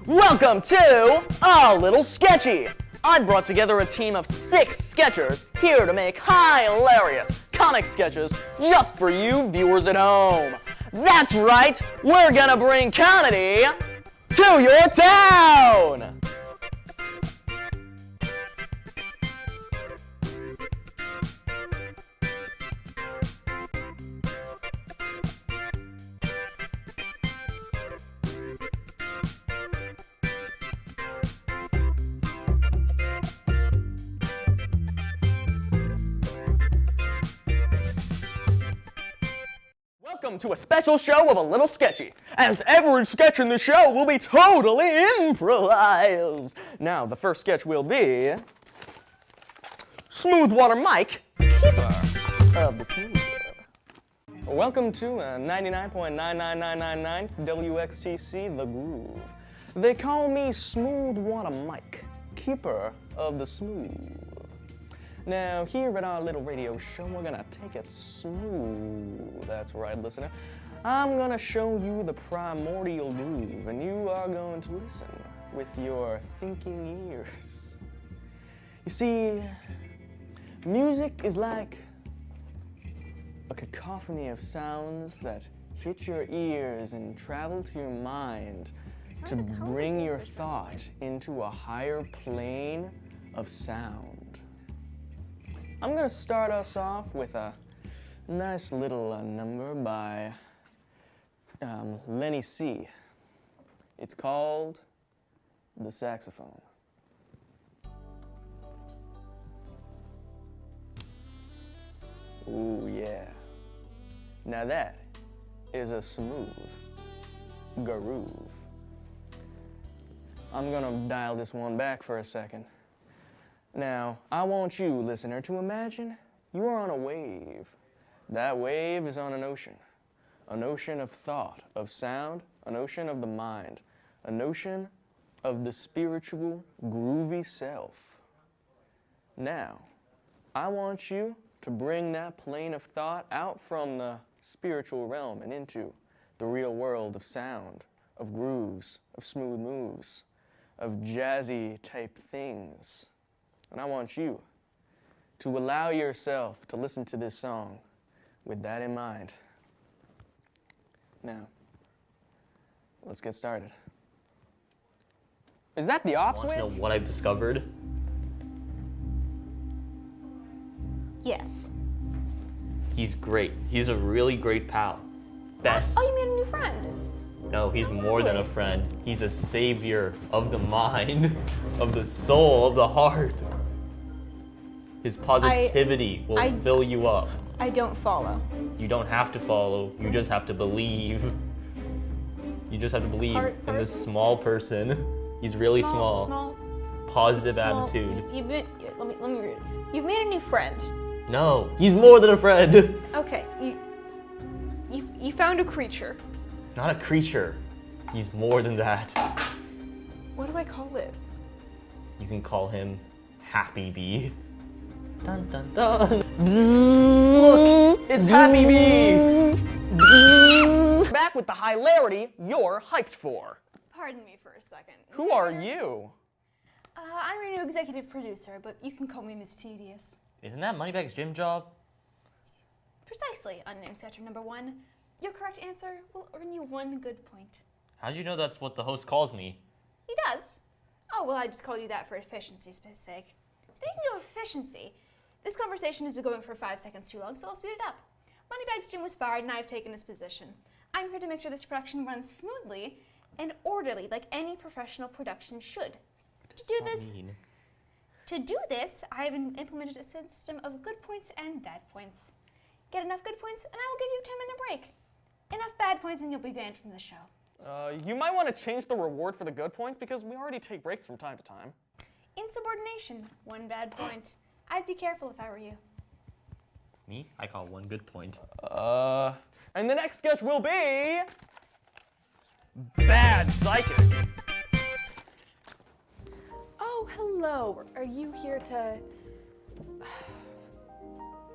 Welcome to A Little Sketchy. I brought together a team of 6 sketchers here to make hilarious comic sketches just for you viewers at home. That's right, we're gonna bring comedy to your town! Welcome to a special show of A Little Sketchy, as every sketch in the show will be totally improvised. Now, the first sketch will be Smooth Water Mike, keeper of the smooth. Welcome to 99.99999 WXTC The Groove. They call me Smooth Water Mike, keeper of the smooth. Now, here at our little radio show, we're gonna take it smooth. That's right, listener. I'm gonna show you the primordial groove, and you are going to listen with your thinking ears. You see, music is like a cacophony of sounds that hit your ears and travel to your mind to bring your thought into a higher plane of sound. I'm gonna start us off with a nice little number by Lenny C. It's called The Saxophone. Ooh, yeah. Now that is a smooth groove. I'm gonna dial this one back for a second. Now, I want you, listener, to imagine you are on a wave. That wave is on an ocean of thought, of sound, an ocean of the mind, an ocean of the spiritual, groovy self. Now, I want you to bring that plane of thought out from the spiritual realm and into the real world of sound, of grooves, of smooth moves, of jazzy type things. And I want you to allow yourself to listen to this song with that in mind. Now, let's get started. Is that the off switch? Want to know what I've discovered? Yes. He's great. He's a really great pal. Best. Oh, you made a new friend. No, he's more than a friend. He's a savior of the mind, of the soul, of the heart. His positivity will fill you up. I don't follow. You don't have to follow. You just have to believe. You just have to believe in this small person. He's really small. Positive attitude. Let me read it. You've made a new friend. No, he's more than a friend. Okay, you found a creature. Not a creature. He's more than that. What do I call it? You can call him Happy Bee. Dun dun dun. Look, it's Happy Bee. Back with the hilarity you're hyped for. Pardon me for a second. Who are you? I'm your new executive producer, but you can call me Miss Tedious. Isn't that Moneybag's gym job? Precisely, unnamed sketcher number 1. Your correct answer will earn you 1 good point. How'd you know that's what the host calls me? He does. Oh, well, I just called you that for efficiency's sake. Speaking of efficiency, this conversation has been going for 5 seconds too long, so I'll speed it up. Moneybag's gym was fired, and I've taken his position. I'm here to make sure this production runs smoothly and orderly, like any professional production should. To do this, I have implemented a system of good points and bad points. Get enough good points, and I will give you a 10-minute break. Enough bad points, and you'll be banned from the show. You might want to change the reward for the good points because we already take breaks from time to time. Insubordination, 1 bad point. I'd be careful if I were you. Me? I call 1 good point. And the next sketch will be Bad Psychic. Oh, hello. Are you here to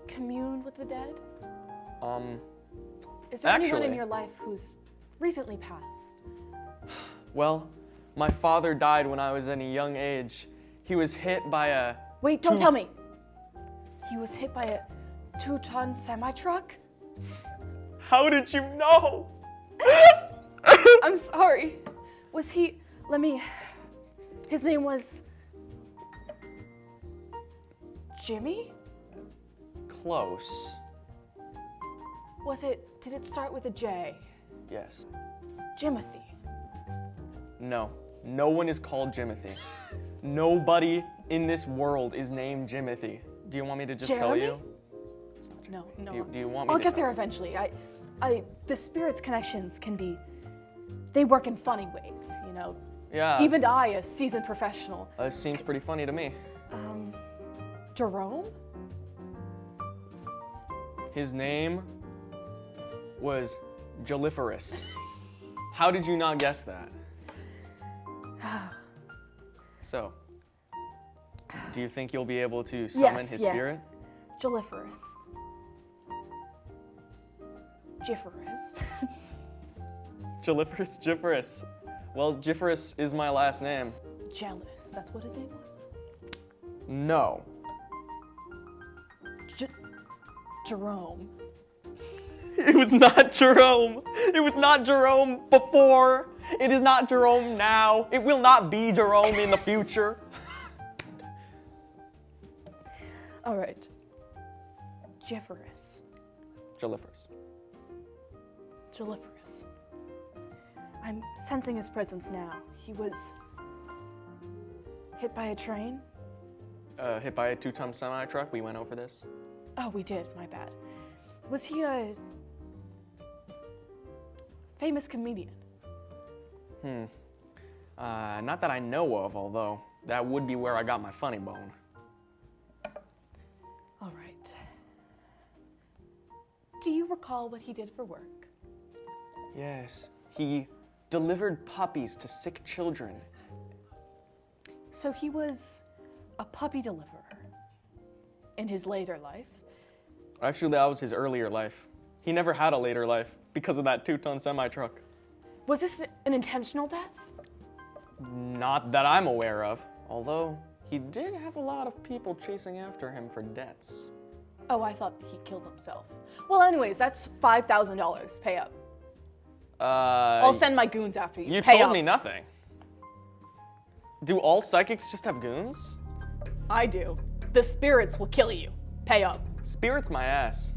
commune with the dead? Is there anyone in your life who's recently passed? Well, My father died when I was in a young age. He was hit by a... Wait, don't tell me. He was hit by a 2-ton semi-truck? How did you know? I'm sorry. Was he... His name was... Jimmy? Close. Did it start with a J? Yes. Jimothy. No. No one is called Jimothy. Nobody in this world is named Jimothy. Do you want me to just tell you? No. Do you want me I'll to get tell there you? eventually. The spirits' connections can be... They work in funny ways, you know? Yeah. Even I, a seasoned professional. It seems pretty funny to me. Jerome? His name was Jelliferous. How did you not guess that? So, do you think you'll be able to summon his spirit? Jelliferous. Jifferous. Jelliferous. Well, Jifferous is my last name. Jealous. That's what his name was? No. Jerome. It was not Jerome. It was not Jerome before. It is not Jerome now. It will not be Jerome in the future. All right. Jifferous. Jelliferous. Jelliferous. I'm sensing his presence now. He was hit by a train. Hit by a 2-ton semi-truck. We went over this. Oh, we did. My bad. Was he a famous comedian? Not that I know of, although that would be where I got my funny bone. All right. Do you recall what he did for work? Yes, he delivered puppies to sick children. So he was a puppy deliverer in his later life. Actually, that was his earlier life. He never had a later life because of that 2-ton semi-truck. Was this an intentional death? Not that I'm aware of, although he did have a lot of people chasing after him for debts. Oh, I thought he killed himself. Well, anyways, that's $5,000. Pay up. I'll send my goons after you. You Pay told up. me nothing. Do all psychics just have goons? I do. The spirits will kill you. Pay up. Spirits my ass.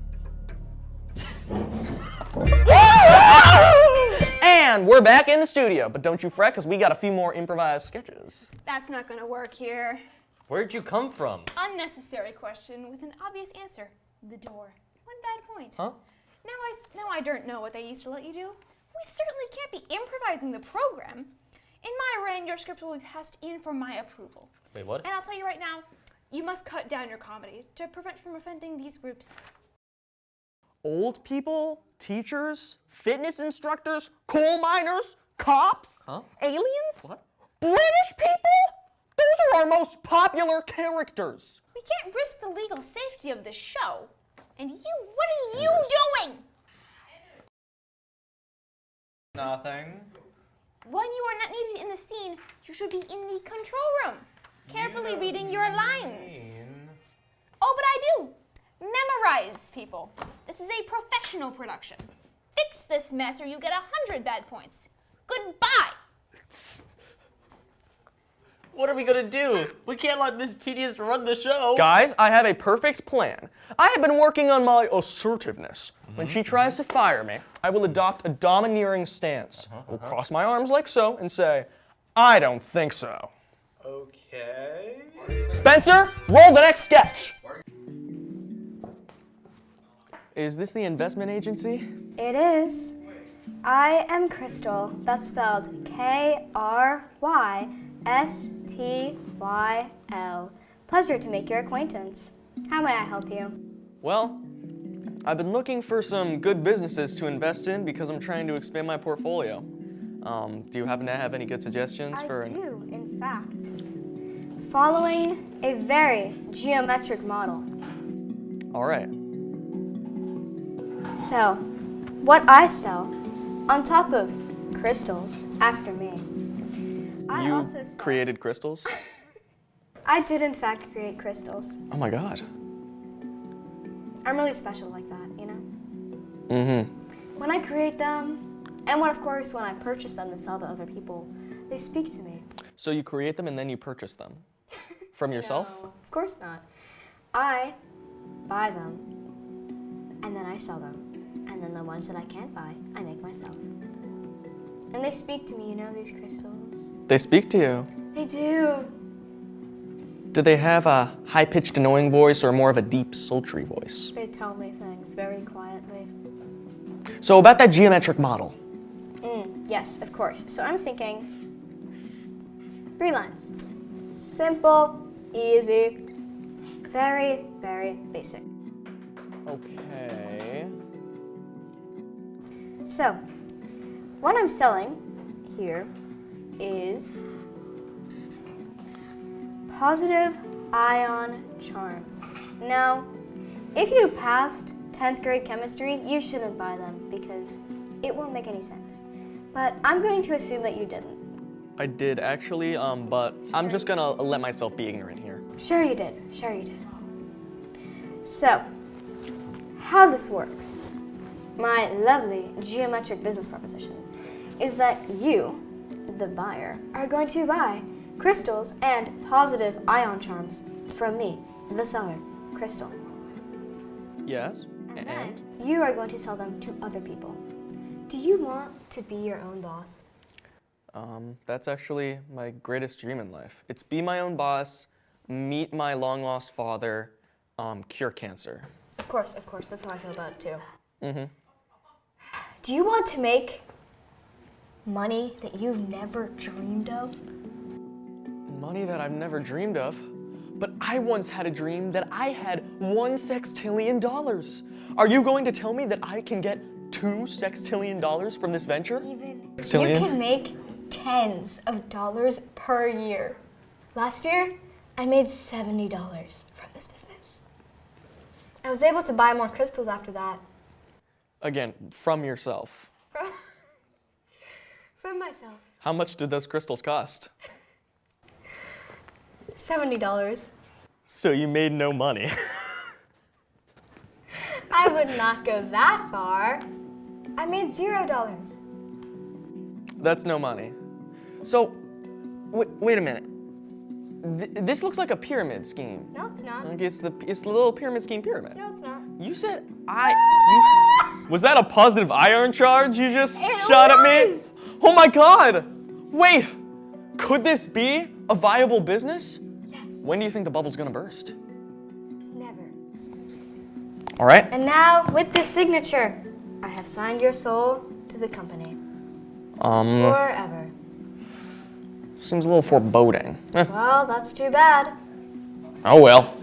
And we're back in the studio, but don't you fret, because we got a few more improvised sketches. That's not gonna work here. Where'd you come from? Unnecessary question with an obvious answer. The door. One bad point. Huh? Now I don't know what they used to let you do. We certainly can't be improvising the program. In my reign, your script will be passed in for my approval. Wait, what? And I'll tell you right now, you must cut down your comedy to prevent from offending these groups. Old people, teachers, fitness instructors, coal miners, cops, Huh? aliens, What? British people? Those are our most popular characters. We can't risk the legal safety of this show. And you, what are you doing? Nothing. When you are not needed in the scene, you should be in the control room, carefully reading your lines. Oh, but I do. Memorize, people. This is a professional production. Fix this mess or you get 100 bad points. Goodbye. What are we gonna do? We can't let Miss Tedious run the show. Guys, I have a perfect plan. I have been working on my assertiveness. When she tries to fire me, I will adopt a domineering stance. I will cross my arms like so and say, I don't think so. Okay. Spencer, roll the next sketch. Is this the investment agency? It is. I am Crystal. That's spelled Krystyl. Pleasure to make your acquaintance. How may I help you? Well, I've been looking for some good businesses to invest in because I'm trying to expand my portfolio. Do you happen to have any good suggestions I for? do, in fact. Following a very geometric model. All right. So, what I sell, on top of crystals after me, I also said created crystals? I did in fact create crystals. Oh my god. I'm really special like that, you know? Mm-hmm. When I create them, and when I purchase them and sell to other people, they speak to me. So you create them and then you purchase them? From yourself? No, of course not. I buy them, and then I sell them. And then the ones that I can't buy, I make myself. And they speak to me, you know, these crystals. They speak to you. They do. Do they have a high-pitched, annoying voice or more of a deep, sultry voice? They tell me things very quietly. So about that geometric model. Yes, of course. So I'm thinking 3 lines. Simple, easy, very, very basic. Okay. So, what I'm selling here is positive ion charms. Now, if you passed 10th grade chemistry, you shouldn't buy them because it won't make any sense. But I'm going to assume that you didn't. I did actually, but I'm just gonna let myself be ignorant here. Sure you did. Sure you did. So, how this works, my lovely geometric business proposition, is that you, the buyer, are going to buy crystals and positive ion charms from me, the seller, Crystal. Yes, And then you are going to sell them to other people. Do you want to be your own boss? That's actually my greatest dream in life. It's be my own boss, meet my long-lost father, cure cancer. Of course, that's how I feel about it too. Mm-hmm. Do you want to make money that you've never dreamed of? Money that I've never dreamed of. But I once had a dream that I had $1 sextillion. Are you going to tell me that I can get $2 sextillion from this venture? Even Sextillion? you can make tens of dollars per year. Last year, I made $70 from this business. I was able to buy more crystals after that. Again, from yourself. From myself. How much did those crystals cost? $70. So you made no money. I would not go that far. I made $0. That's no money. So, wait a minute. This looks like a pyramid scheme. No, it's not. Like it's the little pyramid scheme pyramid. No, it's not. You said was that a positive iron charge you just It shot at me? was! Oh my god! Wait! Could this be a viable business? Yes. When do you think the bubble's gonna burst? Never. All right. And now, with this signature, I have signed your soul to the company. Forever. Seems a little foreboding. Well, that's too bad. Oh well.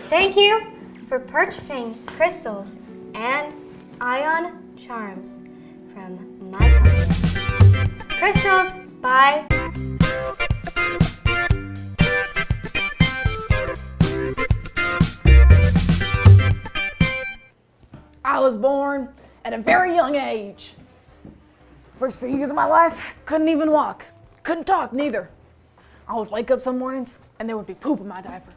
Thank you for purchasing crystals and ion charms from my company. Crystals, bye. I was born at a very young age. First few years of my life, couldn't even walk. Couldn't talk neither. I would wake up some mornings and there would be poop in my diaper.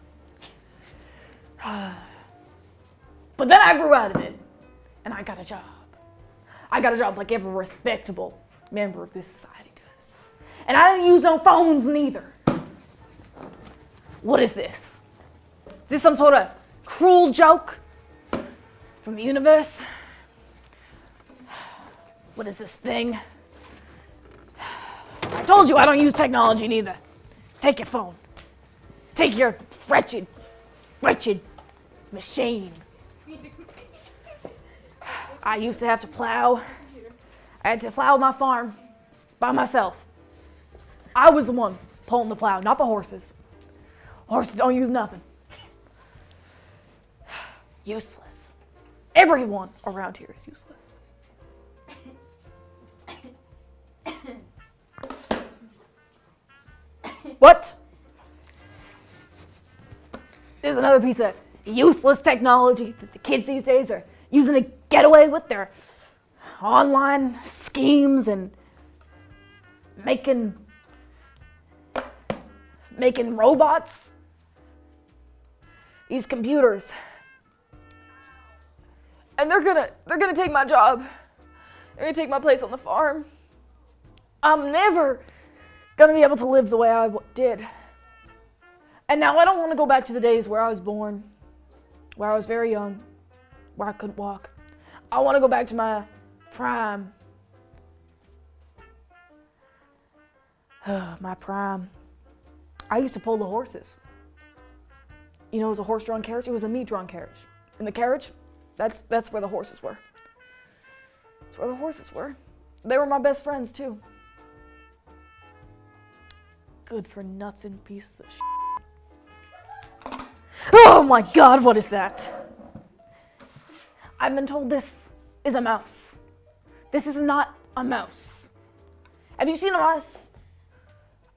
But then I grew out of it and I got a job. I got a job like every respectable member of this society does. And I didn't use no phones neither. What is this? Is this some sort of cruel joke from the universe? What is this thing? I told you I don't use technology neither. Take your phone. Take your wretched machine. I used to have to plow. I had to plow my farm by myself. I was the one pulling the plow, not the horses. Horses don't use nothing. Useless. Everyone around here is useless. What? There's another piece of useless technology that the kids these days are using to get away with their online schemes and making making robots. These computers. And they're gonna take my job. They're gonna take my place on the farm. I'm never gonna be able to live the way I did. And now I don't want to go back to the days where I was born, where I was very young, where I couldn't walk. I want to go back to my prime. My prime. I used to pull the horses. You know, it was a horse-drawn carriage. It was a meat-drawn carriage. And the carriage, that's where the horses were. That's where the horses were. They were my best friends, too. Good for nothing piece of shit. Oh my God, what is that? I've been told this is a mouse. This is not a mouse. Have you seen a mouse?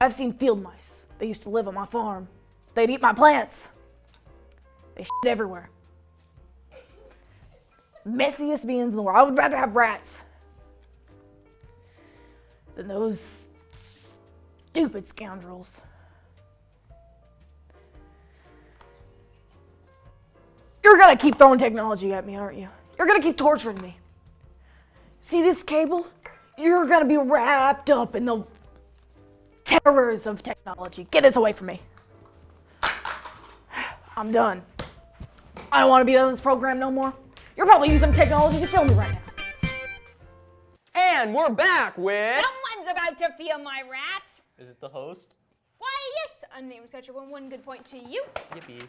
I've seen field mice. They used to live on my farm. They'd eat my plants. They shit everywhere. Messiest beings in the world. I would rather have rats than those stupid scoundrels. You're gonna keep throwing technology at me, aren't you? You're gonna keep torturing me. See this cable? You're gonna be wrapped up in the terrors of technology. Get this away from me. I'm done. I don't want to be on this program no more. You're probably using technology to film me right now. And we're back with... Someone's about to feel my rats. Is it the host? Why, yes, unnamed Sketchy. One good point to you. Yippee.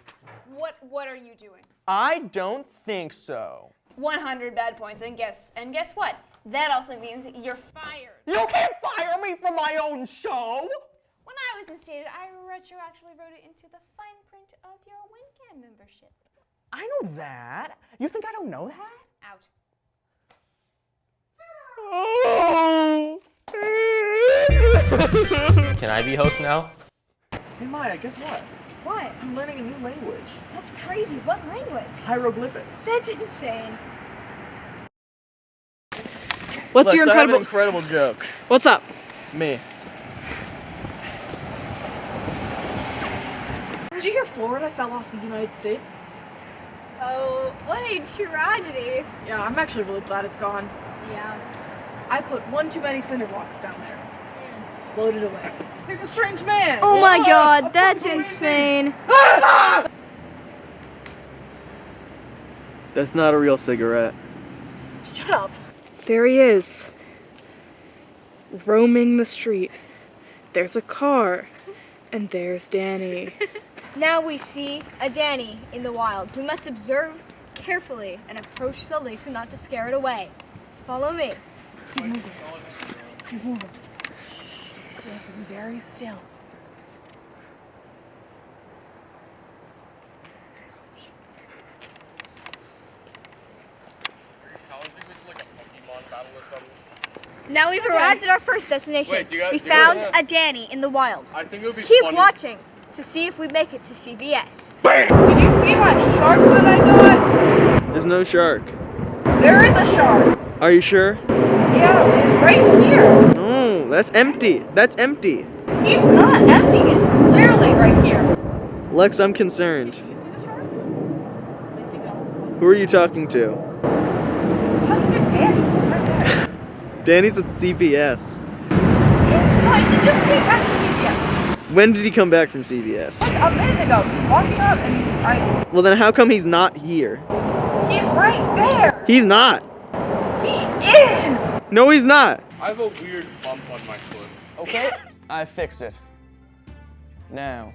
What are you doing? I don't think so. 100 bad points, and guess what? That also means you're fired. You can't fire me from my own show! When I was instated, I retroactively wrote it into the fine print of your WinCam membership. I know that. You think I don't know that? Out. Oh. Can I be host now? Hey Maya, guess what? What? I'm learning a new language. That's crazy. What language? Hieroglyphics. That's insane. What's Lex, your I have an incredible... incredible joke. What's up? Me. Did you hear Florida fell off the United States? Oh, what a tragedy. Yeah, I'm actually really glad it's gone. Yeah. I put one too many cinder blocks down there. Floated away. There's a strange man. Oh my God, that's insane. That's not a real cigarette. Shut up. There he is. Roaming the street. There's a car. And there's Danny. Now we see a Danny in the wild. We must observe carefully and approach slowly so not to scare it away. Follow me. He's moving. He's moving. We have to be very still. Now we've arrived at our first destination. Wait, we found a Danny in the wild. I think it would be Keep funny. watching to see if we make it to CVS. Did you see my shark that I got? There's no shark. There is a shark. Are you sure? Yeah, it's right here. No, that's empty. That's empty. It's not empty. It's clearly right here. Lex, I'm concerned. Did you see the shark? Who are you talking to? How did Danny? He's right there. Danny's at CVS. Danny's not. He just came back from CVS. When did he come back from CVS? Like a minute ago. He's walking up and he's right. Well, then how come he's not here? He's right there. He's not. He is. No, he's not. I have a weird bump on my foot. Okay, I fixed it. Now,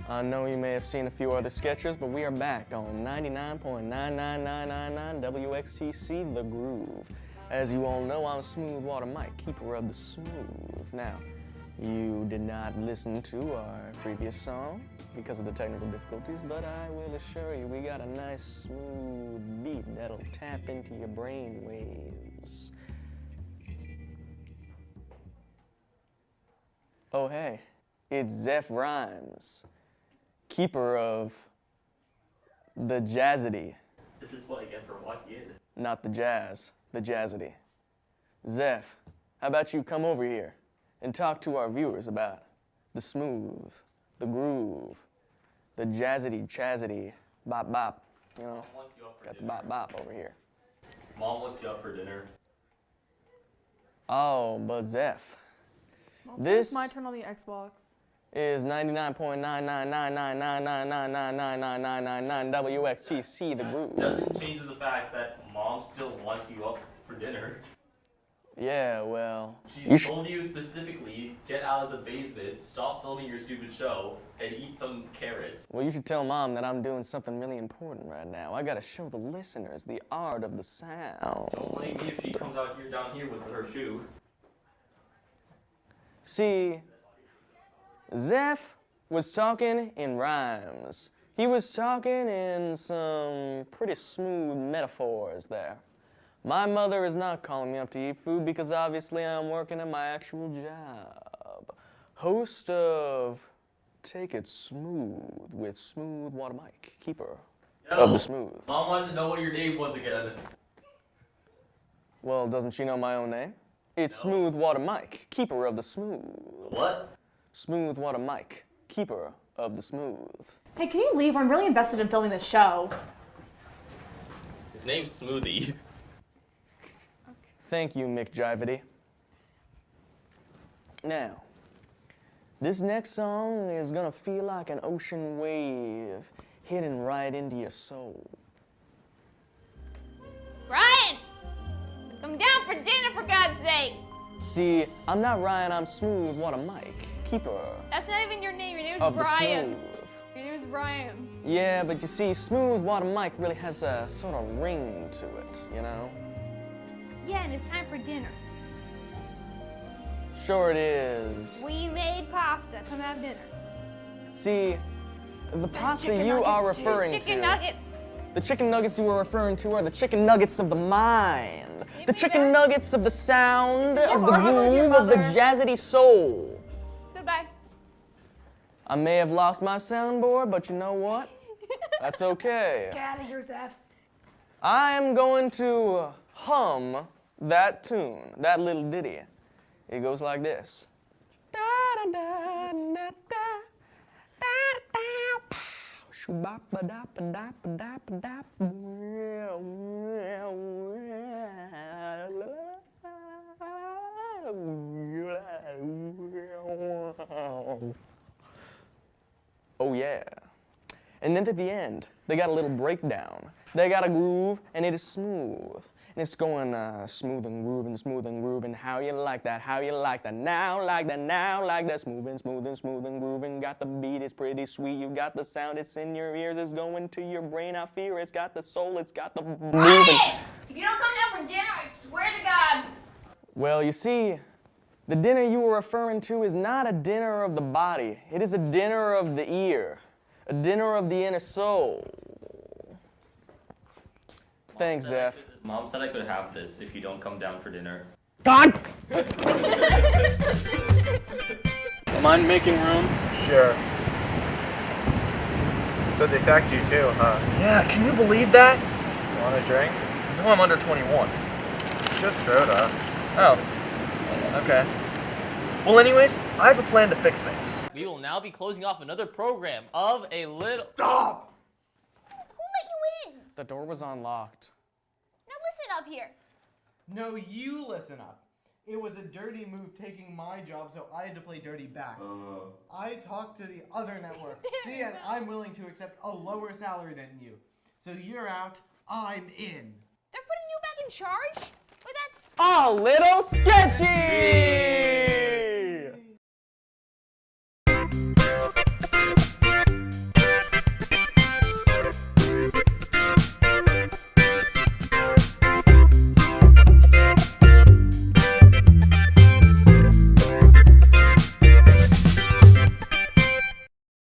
I know you may have seen a few other sketches, but we are back on 99.99999 WXTC The Groove. As you all know, I'm Smooth Water Mike, keeper of the smooth. Now, you did not listen to our previous song because of the technical difficulties, but I will assure you we got a nice smooth beat that'll tap into your brain waves. Oh hey, it's Zeph Rhymes, keeper of the jazzity. This is what I get for walking in. Not the jazz, the jazzity. Zeph, how about you come over here and talk to our viewers about the smooth, the groove, the jazzity, chazity, bop bop. You know, Mom wants you up for got the dinner. bop bop over here. Mom wants you up for dinner. Oh, but Zeph, Well, This- it's my turn on the Xbox. is 99.9999999999999 WXTC, the groove. Doesn't change the fact that Mom still wants you up for dinner. Yeah, well, She told you specifically, get out of the basement, stop filming your stupid show, and eat some carrots. well, you should tell Mom that I'm doing something really important right now. I gotta show the listeners the art of the sound. Don't blame me if she comes out here down here with her shoe. See, Zeph was talking in rhymes. He was talking in some pretty smooth metaphors there. My mother is not calling me up to eat food because obviously I'm working at my actual job. Host of Take It Smooth with Smooth Water Mike, keeper of the smooth. Mom wanted to know what your name was again. Well, doesn't she know my own name? It's Smooth Water Mike, keeper of the smooth. What? Smooth Water Mike, keeper of the smooth. Hey, can you leave? I'm really invested in filming this show. His name's Smoothie. Thank you, Mick Jivety. Now, this next song is gonna feel like an ocean wave hitting right into your soul. Ryan! Come down for dinner, for God's sake! See, I'm not Ryan, I'm Smooth Water Mike, keeper That's not even your name. Your name is of the Brian. smooth. Your name is Brian. Yeah, but you see, Smooth Water Mike really has a sort of ring to it, you know? Yeah, and it's time for dinner. Sure it is. We made pasta. Come have dinner. See, the pasta chicken you are nuggets, too. referring Chicken to. nuggets. The chicken nuggets you were referring to are the chicken nuggets of the mind. The chicken nuggets of the sound, of the groove, of the jazzity soul. Goodbye. I may have lost my soundboard, but you know what? That's okay. Get out of here, Zeph. I am going to hum that tune, that little ditty. It goes like this. Da da da da da. Oh yeah. And then at the end, they got a little breakdown. They got a groove, and it is smooth. And it's going smooth and grooving, smooth and grooving. How you like that? How you like that? Now like that, now like that. Smoothing, smoothing, smoothing, grooving. Got the beat, it's pretty sweet. You got the sound, it's in your ears, it's going to your brain. I fear it's got the soul, it's got the moving. Ryan! If you don't come down for dinner, I swear to God. Well, you see, the dinner you were referring to is not a dinner of the body. It is a dinner of the ear, a dinner of the inner soul. Thanks, Zeph. Mom said I could have this if you don't come down for dinner. God! Mind making room? Sure. So they attacked you too, huh? Yeah, can you believe that? Want a drink? No, I'm under 21. Just soda. Oh, okay. Well, anyways, I have a plan to fix things. We will now be closing off another program of a little. Stop! Who let you in? The door was unlocked. Now listen up here. No, you listen up. It was a dirty move taking my job, so I had to play dirty back. I talked to the other network. See, and I'm willing to accept a lower salary than you. So you're out, I'm in. They're putting you back in charge? Wait, that's... A little sketchy!